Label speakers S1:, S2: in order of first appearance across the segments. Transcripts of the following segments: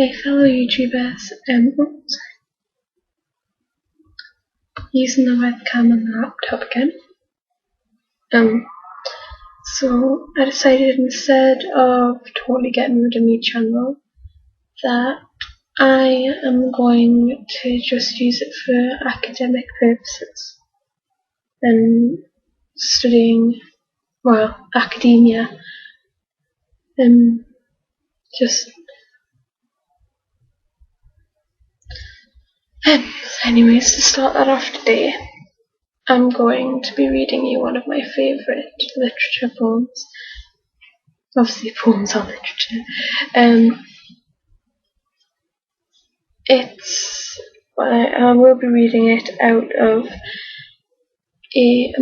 S1: a fellow YouTubers, using the webcam on the laptop again. So I decided, instead of totally getting rid of my channel, that I am going to just use it for academic purposes and studying, well, academia. Anyways, to start that off today, I'm going to be reading you one of my favourite literature poems. Obviously, poems are literature. I will be reading it out of a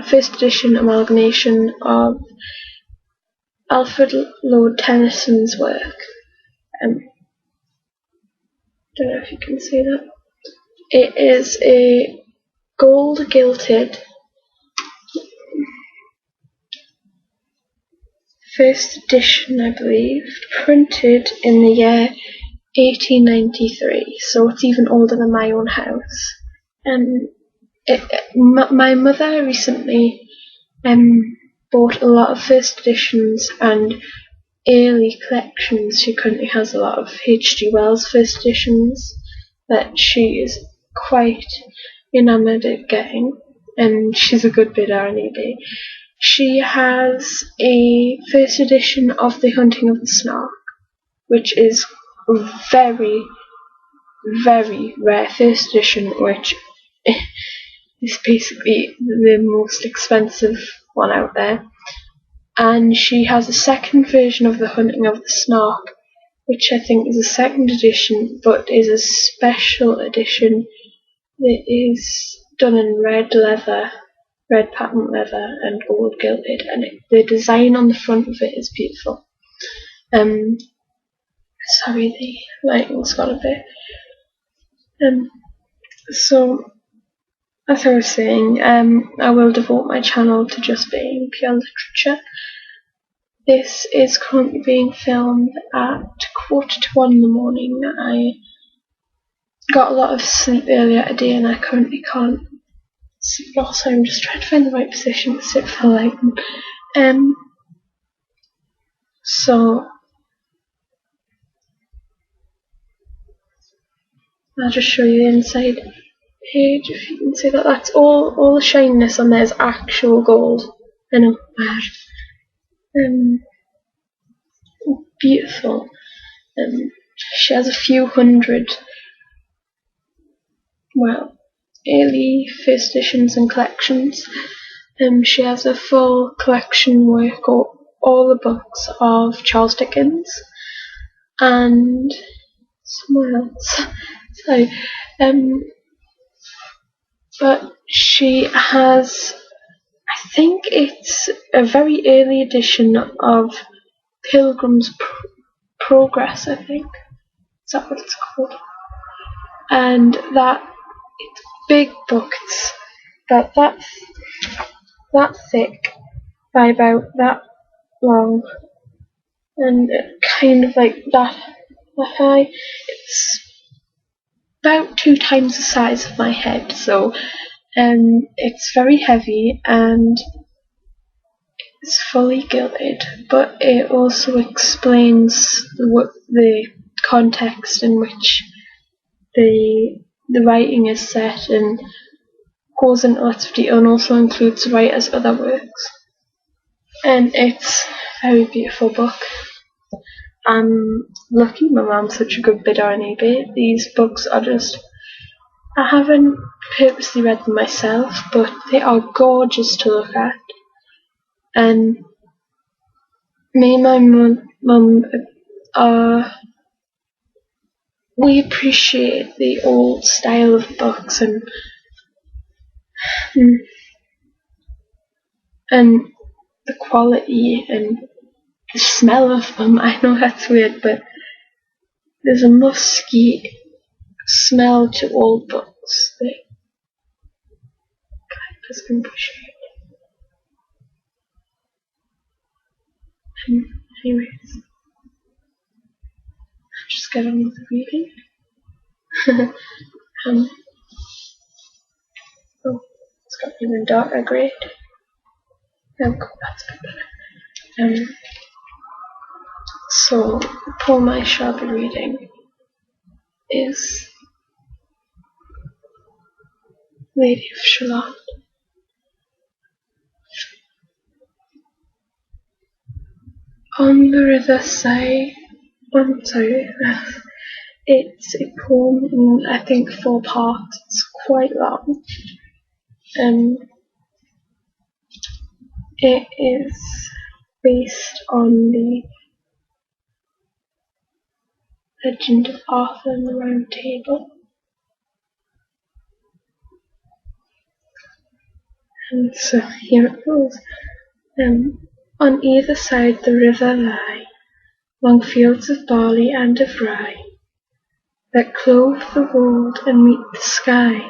S1: first edition amalgamation of Alfred Lord Tennyson's work. Don't know if you can see that. It is a gold-gilded first edition, I believe, printed in the year 1893, so it's even older than my own house. My mother recently bought a lot of first editions and early collections. She currently has a lot of H.G. Wells first editions that she is quite enamoured of getting, and she's a good bidder on eBay. She has a first edition of The Hunting of the Snark, which is a very, very rare first edition, which is basically the most expensive one out there. And she has a second version of The Hunting of the Snark, which I think is a second edition, but is a special edition. It is done in red patent leather and gold gilded, and the design on the front of it is beautiful. Sorry, the lighting's got a bit. So, as I was saying, I will devote my channel to just being pure literature. This is currently being filmed at 1:45 in the morning. I got a lot of sleep earlier today and I currently can't sleep at all, so I'm just trying to find the right position to sit for the lighting. So I'll just show you the inside page, if you can see that. That's all the shininess on there is actual gold. I know, bad. Beautiful. She has a few hundred, early first editions and collections. She has a full collection work of all the books of Charles Dickens and someone else. Sorry. But she has, I think it's a very early edition of Pilgrim's Progress, I think. Is that what it's called? And that, it's a big book. It's about that thick by about that long, and kind of like that high. It's about 2 times the size of my head, so it's very heavy and it's fully gilded, but it also explains the context in which the writing is set, and goes into lots of detail, and also includes the writer's other works. And it's a very beautiful book. I'm lucky my mum's such a good bidder on eBay. These books are just, I haven't purposely read them myself, but they are gorgeous to look at. And me and my mum we appreciate the old style of books and the quality and the smell of them. I know that's weird, but there's a musky smell to old books that collectors can appreciate. Anyways, get on with the reading. It's got even darker grey. Oh, that's a bit better. So, the poem I shall be reading is Lady of Shallot. On the river side, it's a poem in, I think, 4 parts. It's quite long. It is based on the legend of Arthur and the Round Table. And so here it goes. On either side the river lie long fields of barley and of rye that clothe the wold and meet the sky,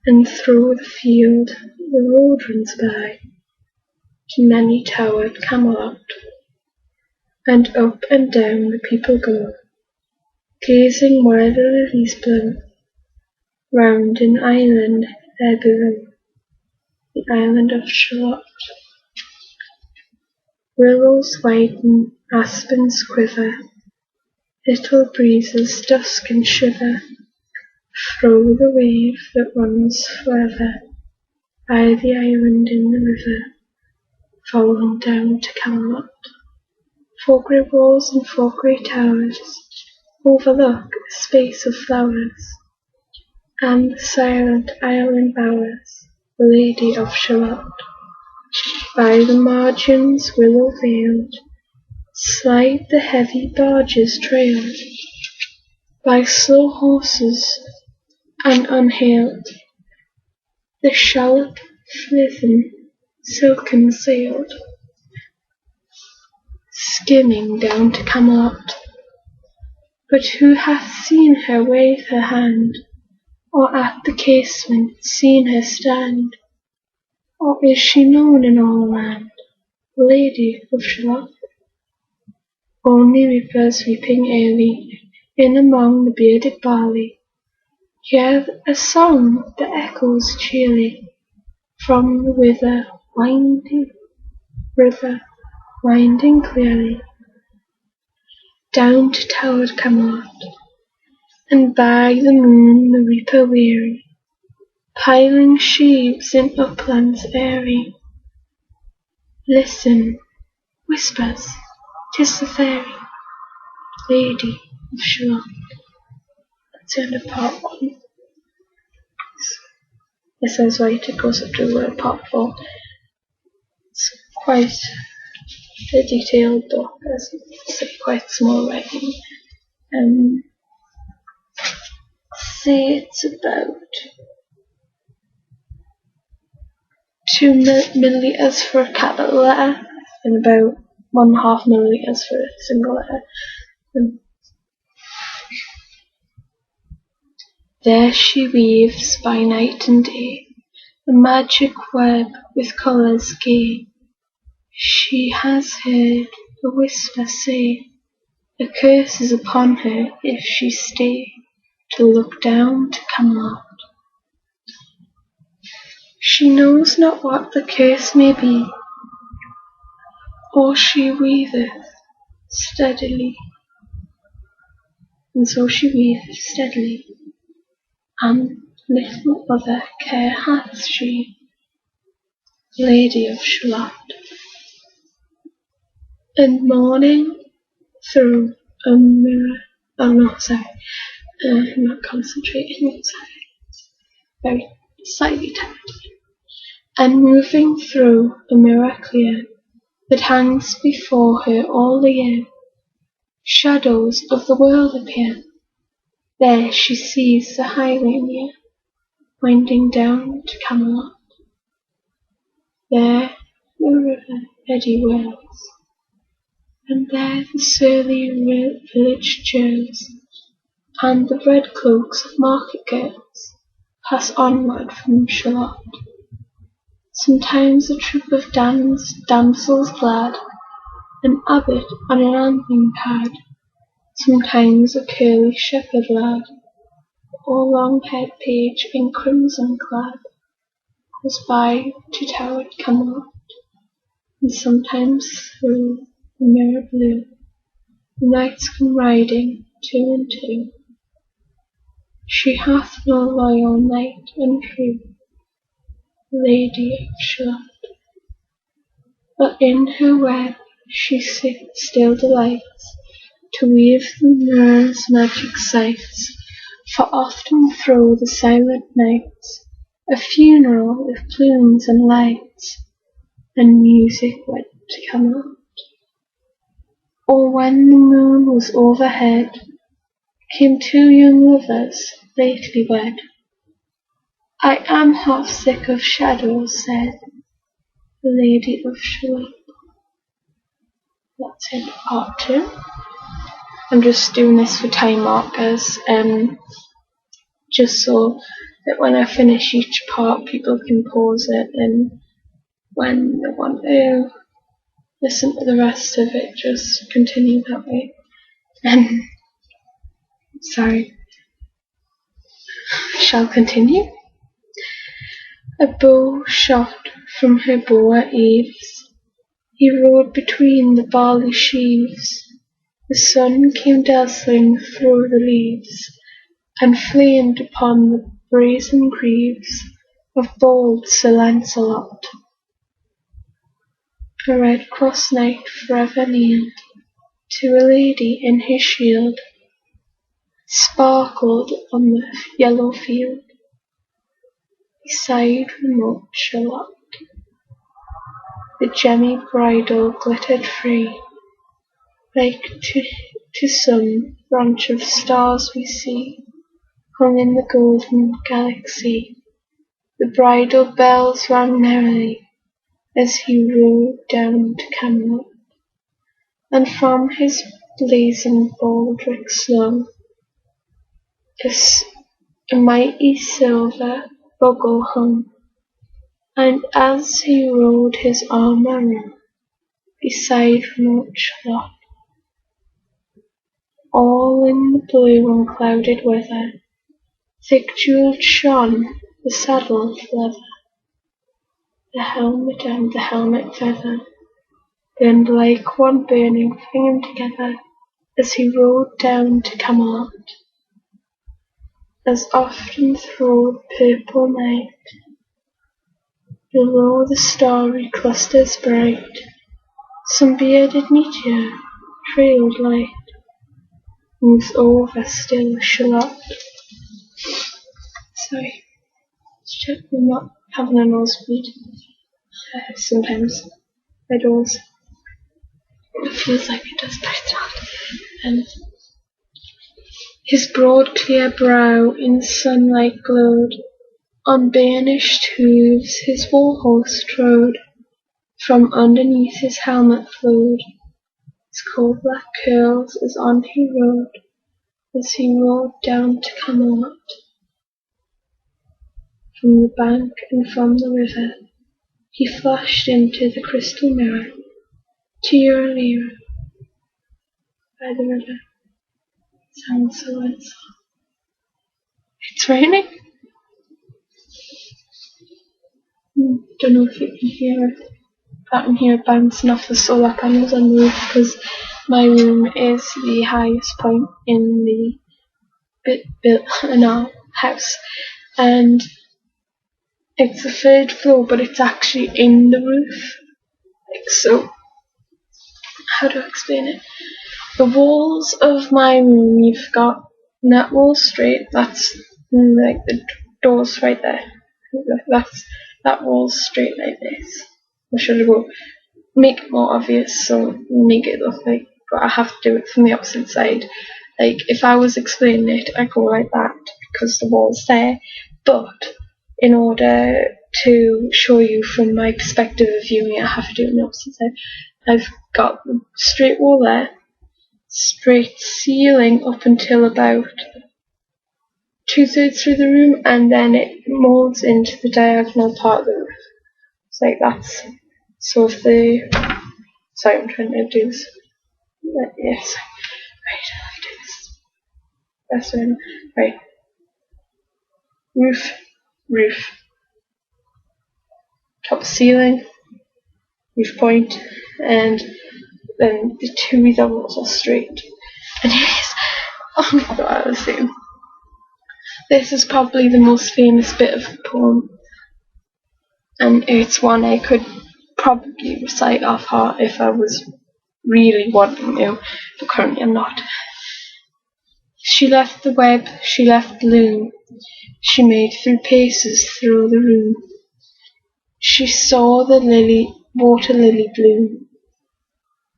S1: and through the field the road runs by to many-towered Camelot, and up and down the people go, gazing where the lilies blow, round an island there below, the island of Shallot. Willows widen, aspens quiver, little breezes dusk and shiver, throw the wave that runs forever by the island in the river, following down to Camelot. 4 grey walls and 4 grey towers overlook a space of flowers, and the silent island bowers, the Lady of Shallot. By the margins willow veiled, slide the heavy barges trailed by slow horses and unhailed, the shallot flithen, silken sailed, skimming down to Camelot. But who hath seen her wave her hand, or at the casement seen her stand? Or is she known in all the land, the Lady of Shallot? Only reapers weeping early, in among the bearded barley, hear a song that echoes cheerly from the river winding clearly down to towered Camelot. And by the moon the reaper weary, piling sheaves in uplands airy, listen, whispers, 'tis the fairy Lady of Shallot. That's the end of part 1. It says right, it goes up to part 4. It's quite a detailed book, as it's quite small writing. See, it's about 2 milliliters for a capital letter and about 1.5 milliliters for a single letter. There she weaves by night and day a magic web with colours gay. She has heard a whisper say, a curse is upon her if she stay to look down to Camelot. She knows not what the curse may be, or she weaveth steadily, and so she weaveth steadily, and little other care hath she, Lady of Shallot. And morning through a mirror, I'm not concentrating, very slightly tired. And moving through a mirror clear that hangs before her all the year, shadows of the world appear. There she sees the highway near, winding down to Camelot. There the river eddy whirls, and there the surly village churls, and the red cloaks of market girls pass onward from Shallot. Sometimes a troop of damsels glad, an abbot on an ambling pad, Sometimes a curly shepherd lad, or long-haired page in crimson clad, goes by to towered Camelot, and sometimes through the mirror blue the knights come riding two and two. She hath no loyal knight untrue, Lady of Shalott, but in her web she still delights to weave the mirror's magic sights, for often through the silent nights a funeral with plumes and lights, and music went to Camelot. Or when the moon was overhead, came two young lovers lately wed. I am half sick of shadows, said the Lady of Shalott. That's it, part 2. I'm just doing this for time markers, just so that when I finish each part people can pause it, and when they want to listen to the rest of it, just continue that way. Sorry. Shall continue. A bow shot from her bower eaves, he rode between the barley sheaves. The sun came dazzling through the leaves, and flamed upon the brazen greaves of bold Sir Lancelot. A red cross knight forever kneeled to a lady in his shield, sparkled on the yellow field beside remote Shallot. The gemmy bridle glittered free, like to some branch of stars we see, hung in the golden galaxy. The bridal bells rang merrily as he rode down to Camelot, and from his blazing baldric slung a mighty silver bugle hung, and as he rode his armour rung beside remote Shalott. All in the blue unclouded weather, thick jewelled shone the saddle leather, the helmet and the helmet feather burned like one burning flame together as he rode down to Camelot. As often through the purple night, below the starry clusters bright, some bearded meteor, trailed light, moves over still Shalott. Sorry, check I'm not having a nosebleed. Sometimes I doze. It feels like it does, but it's not. His broad clear brow in sunlight glowed, on burnished hooves his war horse trode, from underneath his helmet flowed his coal black curls as on he rode down to Camelot. From the bank and from the river he flashed into the crystal mirror, nearer, nearer, by the river. Sounds so nice. It's raining. Don't know if you can hear it. I can hear it bouncing off the solar panels on the roof, because my room is the highest point in our house, and it's the 3rd floor, but it's actually in the roof. Like so. How do I explain it? The walls of my room, you've got that wall straight. That's like the doors right there. That wall's straight like this. Or should I go make it more obvious, so make it look like, but I have to do it from the opposite side. Like if I was explaining it, I go like that because the wall's there. But in order to show you from my perspective of viewing it, I have to do it on the opposite side. I've got the straight wall there, straight ceiling up until about 2/3 through the room, and then it molds into the diagonal part of the roof. It's like that's so if the sorry, I'm trying to do this. Yes. I'll do this. That's one. Right. Roof, roof. Top ceiling, roof point, and then the two other walls are straight. Anyways, oh my god, let's see. This is probably the most famous bit of the poem, and it's one I could probably recite off heart if I was really wanting to, but currently I'm not. She left the web, she left the loom, she made 3 paces through the room. She saw the water lily bloom.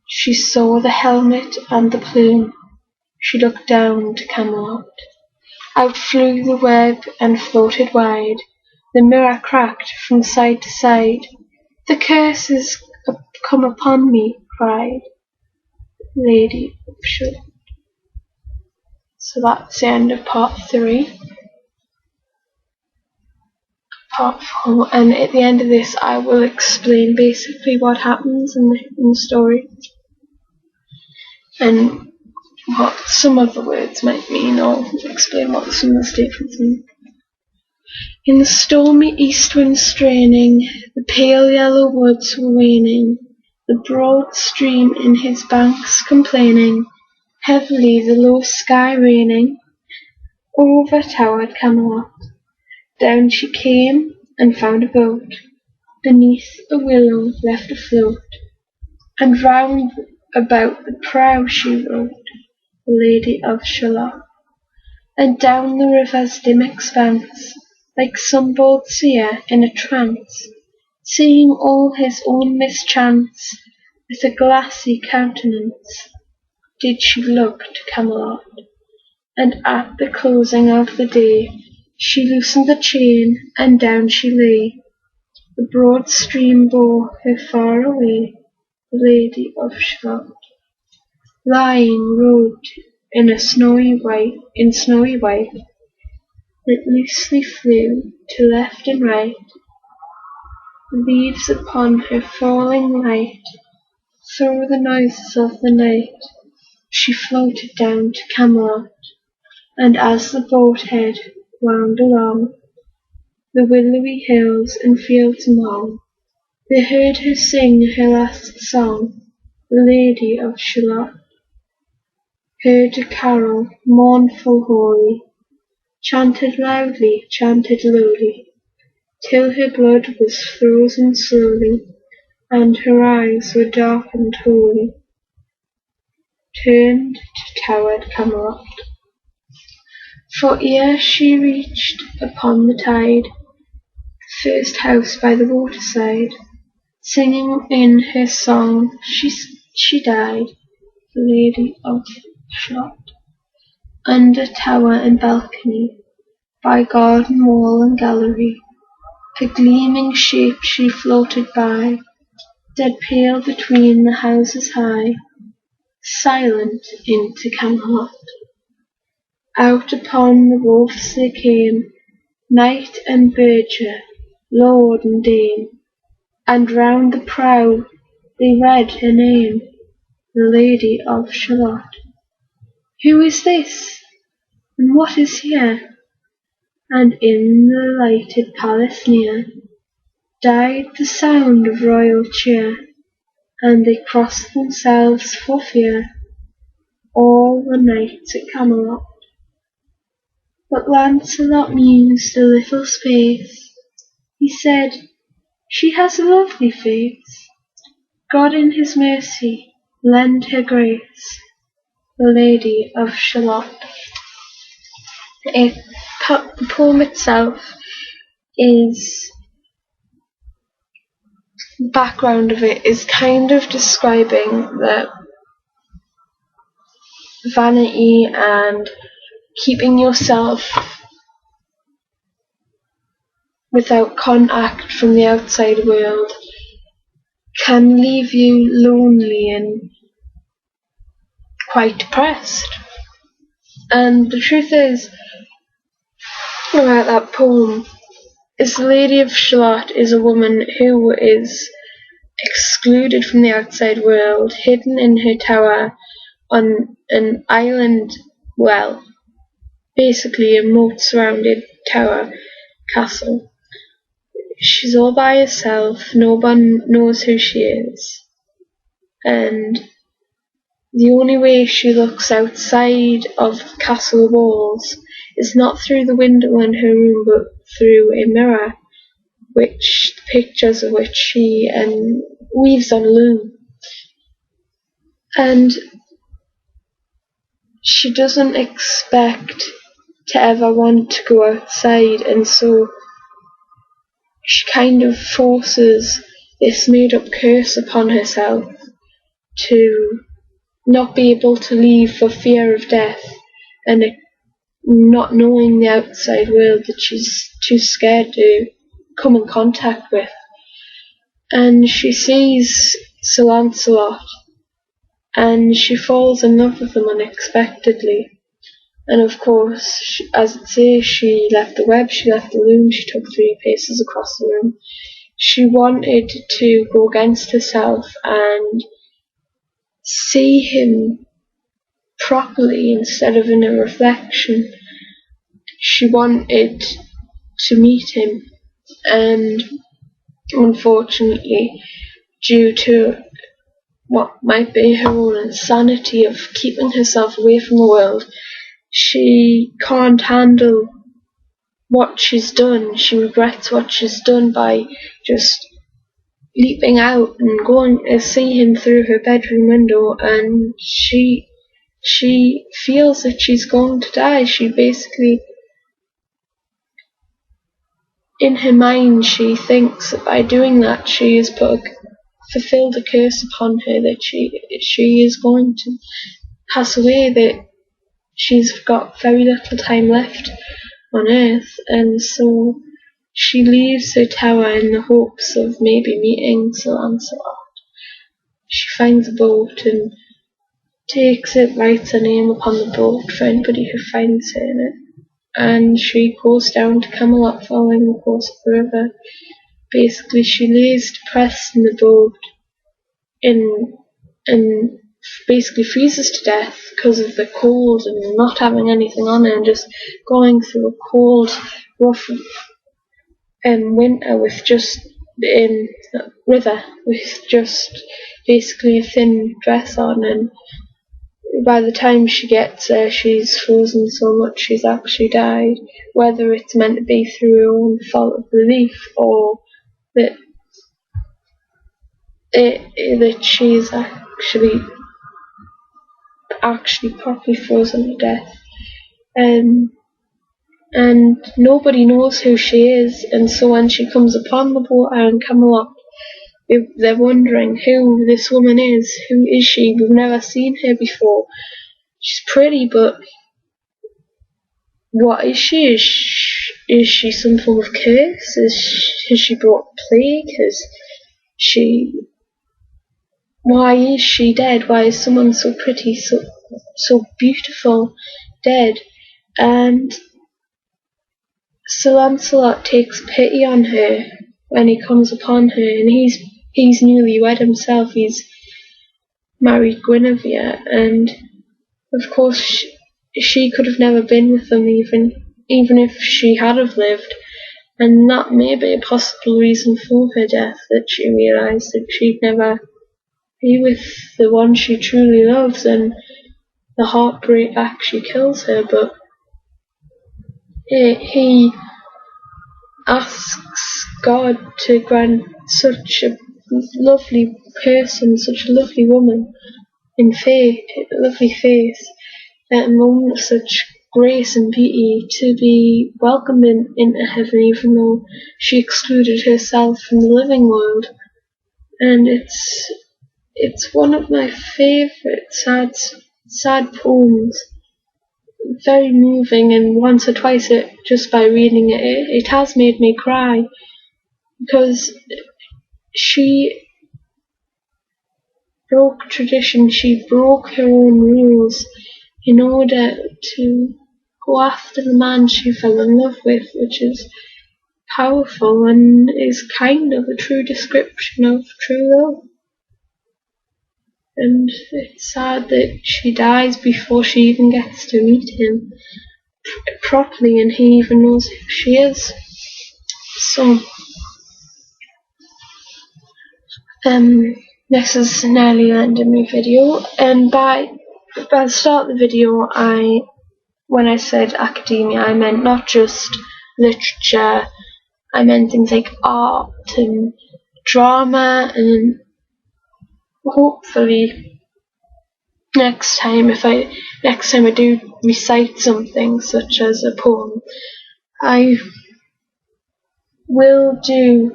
S1: She saw the helmet and the plume. She looked down to Camelot. Out flew the web and floated wide. The mirror cracked from side to side. The curse has come upon me, cried Lady of Shalott. So that's the end of part 3. Part 4, and at the end of this I will explain basically what happens in the story and what some of the words might mean, or explain what some of the statements mean. In the stormy east wind straining, the pale yellow woods were waning, the broad stream in his banks complaining, heavily the low sky raining, over towered Camelot. Down she came and found a boat, beneath a willow left afloat, and round about the prow she rode, the Lady of Shalott. And down the river's dim expanse, like some bold seer in a trance, seeing all his own mischance, with a glassy countenance, did she look to Camelot. And at the closing of the day, she loosened the chain, and down she lay. The broad stream bore her far away, the Lady of Shalott. Lying robed in snowy white, that loosely flew to left and right, leaves upon her falling light. Through the noises of the night, she floated down to Camelot, and as the boat head wound along the willowy hills and fields among, they heard her sing her last song, the Lady of Shalott. Heard a carol, mournful, holy, chanted loudly, chanted lowly, till her blood was frozen slowly, and her eyes were darkened wholly. Turned to towered Camelot. For ere she reached upon the tide, the first house by the waterside, singing in her song she died, the Lady of Shalott. Under tower and balcony, by garden wall and gallery, a gleaming shape she floated by, dead pale between the houses high, silent into Camelot. Out upon the wolves they came, knight and burgher, lord and dame, and round the prow they read her name, the Lady of Shalott. Who is this, and what is here? And in the lighted palace near died the sound of royal cheer, and they crossed themselves for fear, all the knights at Camelot. But Lancelot mused a little space. He said, she has a lovely face. God in his mercy lend her grace, the Lady of Shalott. The poem itself is, the background of it is kind of describing the vanity and keeping yourself without contact from the outside world can leave you lonely and quite depressed. And the truth is about that poem is the Lady of Shalott is a woman who is excluded from the outside world, hidden in her tower on an island, well, basically a moat surrounded tower castle. She's all by herself, no one knows who she is, and the only way she looks outside of the castle walls is not through the window in her room, but through a mirror, which pictures of which she weaves on loom. And she doesn't expect to ever want to go outside, and so she kind of forces this made-up curse upon herself to not be able to leave for fear of death, and not knowing the outside world that she's too scared to come in contact with. And she sees Sir Lancelot, and she falls in love with him unexpectedly. And of course, as it says, she left the web, she left the loom, she took 3 paces across the room. She wanted to go against herself and see him properly instead of in a reflection. She wanted to meet him, and unfortunately, due to what might be her own insanity of keeping herself away from the world, she can't handle what she's done. She regrets what she's done by just leaping out and going to see him through her bedroom window, and she feels that she's going to die. She basically, in her mind, she thinks that by doing that she has fulfilled a curse upon her, that she is going to pass away, that she's got very little time left on earth. And so she leaves her tower in the hopes of maybe meeting Sir Lancelot. She finds a boat and takes it, writes her name upon the boat for anybody who finds her in it, and she goes down to Camelot following the course of the river. Basically, she lays depressed in the boat and basically freezes to death because of the cold and not having anything on her, and just going through a cold, rough winter with just basically a thin dress on. And by the time she gets there, she's frozen so much she's actually died, whether it's meant to be through her own fault of belief, or that she's actually properly frozen to death. And nobody knows who she is, and so when she comes upon the boat in Camelot, they're wondering who this woman is. Who is she? We've never seen her before. She's pretty, but what is she? Is she some form of curse? Has she brought plague? Why is she dead? Why is someone so pretty, so beautiful, dead? And Sir Lancelot takes pity on her when he comes upon her, and he's newly wed himself. He's married Guinevere, and of course she could have never been with him, even if she had have lived. And that may be a possible reason for her death, that she realised that she'd never be with the one she truly loves, and the heartbreak actually kills her. But he asks God to grant such a lovely person, such a lovely woman in fate, a lovely face, at a moment of such grace and beauty, to be welcomed into heaven, even though she excluded herself from the living world. And it's one of my favourite sad poems. Very moving, and once or twice just by reading it has made me cry, because she broke tradition, she broke her own rules in order to go after the man she fell in love with, which is powerful and is kind of a true description of true love. and it's sad that she dies before she even gets to meet him properly, and he even knows who she is. So, this is nearly the end of my video, and by the start of the video, when I said academia, I meant not just literature, I meant things like art and drama, and hopefully next time I do recite something such as a poem, I will do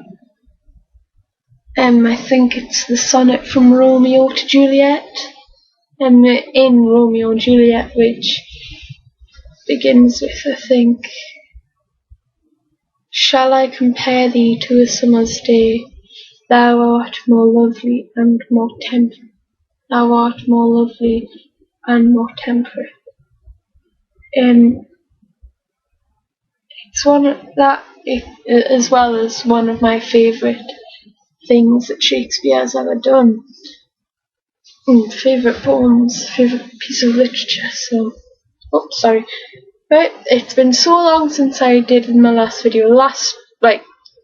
S1: I think it's the sonnet from Romeo to Juliet, in Romeo and Juliet, which begins with, I think, shall I compare thee to a summer's day? Thou art more lovely and more temperate. Thou art more lovely and more temperate. It's one of that, as well as one of my favourite things that Shakespeare has ever done. Favourite poems, favourite piece of literature. So, sorry. Right, it's been so long since I did my last video.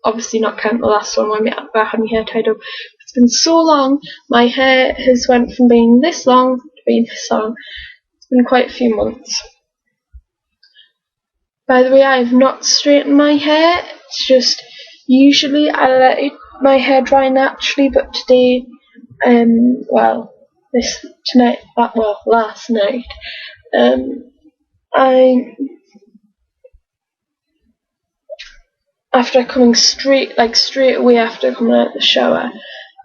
S1: Obviously not count the last one when I had my hair tied up. It's been so long. My hair has went from being this long to being this long. It's been quite a few months. By the way, I have not straightened my hair. It's just usually I let my hair dry naturally, but today, last night, after coming straight away after coming out of the shower,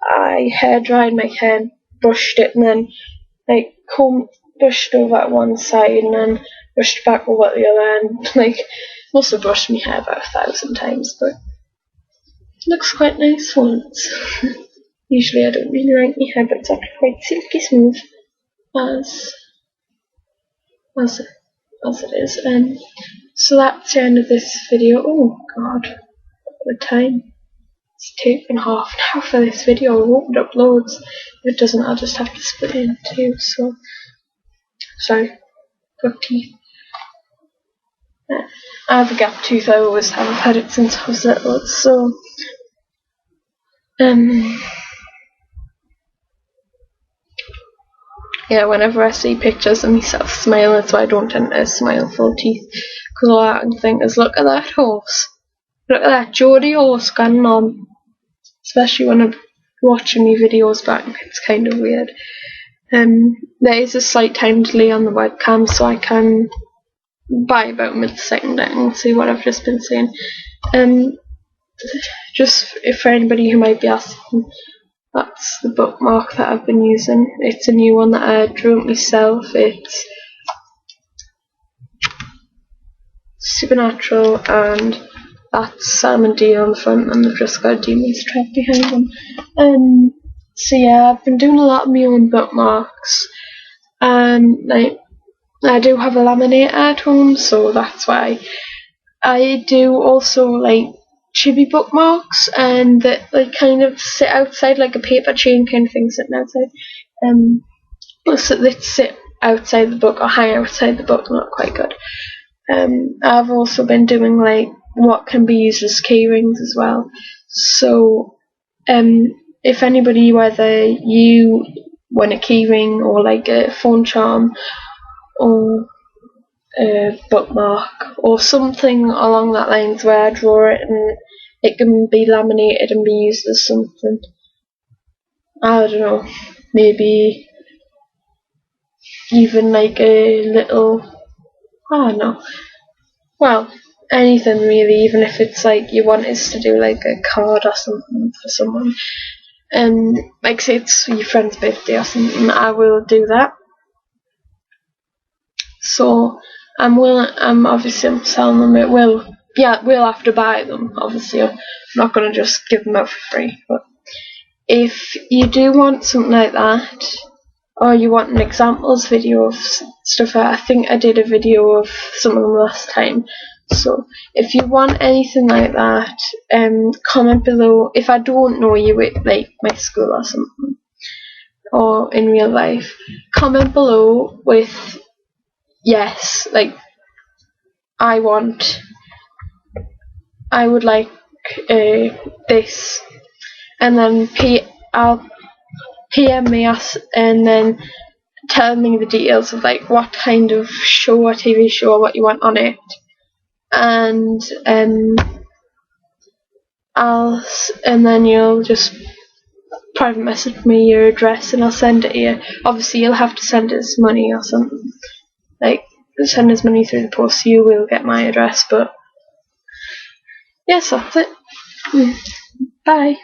S1: I hair dried my hair, brushed it, and then brushed over at one side and then brushed back over at the other, and must have brushed my hair about 1,000 times, but it looks quite nice once. Usually I don't really like my hair, but it's actually quite silky smooth as it is. So that's the end of this video. Oh god, the time. It's taken half an hour for this video. I won't upload. If it doesn't, I'll just have to split it in two. So, sorry, got teeth. I have a gap tooth. I always have. I've had it since I was little. So, yeah, whenever I see pictures of myself smiling, that's why I don't tend to smile full teeth, because all I can think is, look at that horse, look at that Geordie horse going on. Especially when I'm watching my videos back, it's kind of weird. There is a slight time delay on the webcam, so I can, by about mid-second, I can see what I've just been saying. Just for anybody who might be asking, that's the bookmark that I've been using. It's a new one that I drew myself. It's Supernatural, and that's Sam and Dean on the front, and they've just got a demon's track behind them. So yeah, I've been doing a lot of my own bookmarks, and I do have a laminator at home, so that's why I do also chibi bookmarks, and that kind of sit outside like a paper chain kind of thing sitting outside. So they sit outside the book or hang outside the book, not quite good. I've also been doing what can be used as key rings as well. So if anybody, whether you want a key ring or a phone charm or a bookmark or something along that lines where I draw it and it can be laminated and be used as something, I don't know, maybe even a little, I don't know, well, anything really, even if it's you want us to do a card or something for someone, say it's your friend's birthday or something, I will do that. So I'm selling them. We'll have to buy them, obviously. I'm not going to just give them out for free, but if you do want something like that, or you want an examples video of stuff, I think I did a video of some of them last time. So if you want anything like that, comment below. If I don't know you at my school or something, or in real life, comment below with yes, like I would like this, and then I'll PM me us, and then tell me the details of like what kind of show or TV show or what you want on it, and and then you'll just private message me your address and I'll send it to you. Obviously you'll have to send us money or something, like send us money through the post, so you will get my address. But yes, that's it. Bye.